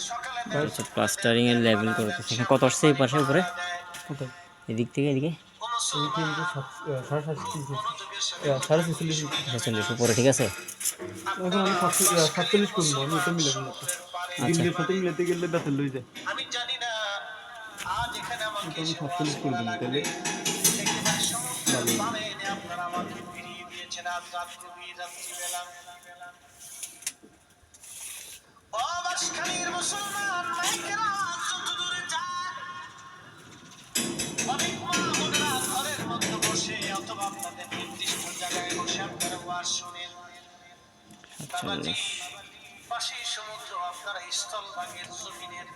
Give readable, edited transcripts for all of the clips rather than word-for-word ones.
আচ্ছা, প্লাস্টারিং এর লেভেল করতে সেখানে কত আসছে এই পাশে উপরে? কোথায়? এদিক থেকে এদিকে এদিকে এদিকে 47 46 উপরে, ঠিক আছে। এখন আমি 47 করবো, আমি এটা মিলে ফেলবো। আচ্ছা, দিল্লির সাথে মিলাতে গেলে বেতন লই যায়। এটা আমি 47 করে দিন তাহলে ভালো হবে। অনেক মা বোনেরা ঘরের মধ্যে বসে অথবা আপনাদের নির্দিষ্ট জায়গায় বসে আপনারা ওয়াজ শোনেন। বাবাজি, পাশেই সমুদ্র, আপনারা স্থলভাগের জমিনের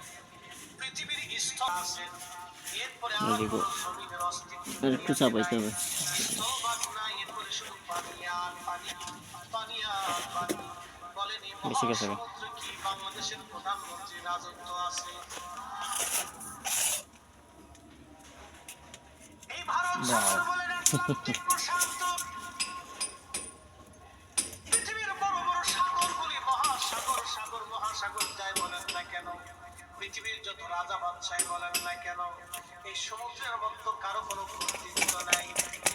পৃথিবীর স্থল আছেন, এরপরে আর কোনো জমিনের অস্তিত্ব একটু চাপাইতে হবে। স্থলভাগ নাই, এরপরে শুধু পানি আর পানি, পানি আর পানি। বলেন এই বেশি গেছে। মহাসমুদ্রে কি বাংলাদেশের প্রধানমন্ত্রীর রাজত্ব আছে? এই ভারত সাগর বলেন আটলান্টিক প্রশান্ত, পৃথিবীর বড় বড় সাগরগুলি, মহাসাগর, সাগর মহাসাগর যাই বলেন না কেন, পৃথিবীর যত রাজা বাদশাহ বলেন না কেন, এই সমুদ্রের মধ্যে কারো কোনো কর্তৃত্ব নাই।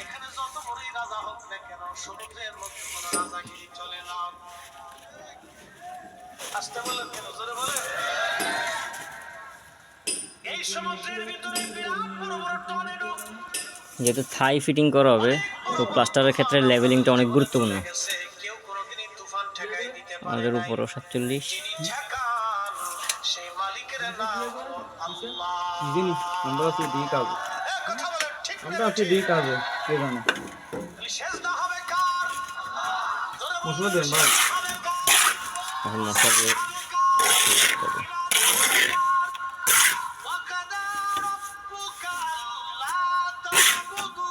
এখানে যত বড়ই রাজা হোক না কেন, সমুদ্রের মধ্যে কোনো রাজাগিরি চলে না। আসতে বলেন কেন, জোরে বলেন। এই সমুদ্রের ভিতরে বিরাট বড় বড় টর্নেডো, যেহেতু থাই ফিটিং করা হবে তো প্লাস্টারের ক্ষেত্রে লেভেলিংটা অনেক গুরুত্বপূর্ণ। কেউ কোনোদিনই তুফান ঠেকাই দিতে পারে আমাদের না। উপরও 47। যিনি ঠেকান সেই মালিকের নাম আল্লাহ। জিনিস আমরা আছি দিই কাজ, কথা বলেন ঠিক না? আমরা আছি দিই কাজে, কে জানে। সেজদা হবে কার? জোরে বলুন, মশলা দেন ভাই। সেজদা হবে কার? এখন মশাকে ওয়াকাদা রাব্বুকা আল্লা তা'বুদু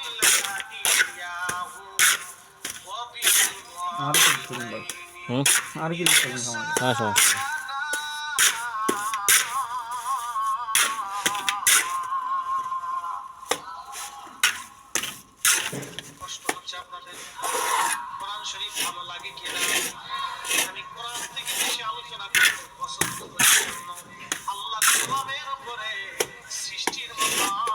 ইল্লা ইয়্যাহু ওয়া বিল আর কিছু করুন ভাই, আর কিছু করুন আমাদের। হ্যাঁ, সমস্যা নেই। কষ্ট হচ্ছে আপনাদের? কোরআন শরীফ ভালো লাগে কিনা? আমি কোরআন থেকে বেশি আলোচনা করতে পছন্দ করি। আল্লাহ গোলামের উপরে সৃষ্টির মহান